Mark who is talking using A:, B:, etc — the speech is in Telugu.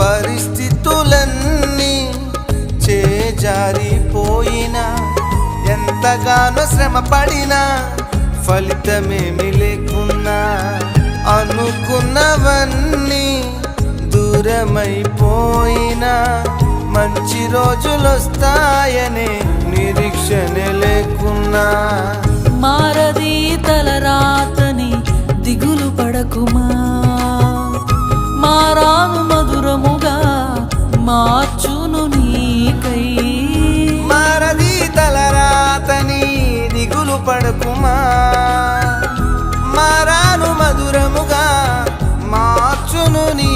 A: పరిస్థితులన్నీ చేజారిపోయినా ఎంతగానో శ్రమ పడినా ఫలితమేమి లేకున్నా అనుకున్నవన్నీ దూరమైపోయినా మంచి రోజులొస్తాయనే నిరీక్షణ లేకున్నా
B: మారది తలరాతని దిగులు పడకుమా, మారాను మధురముగా మార్చును నీకై.
A: మారది తలరాతని దిగులు పడకుమా, మారాను మధురముగా మార్చును నీ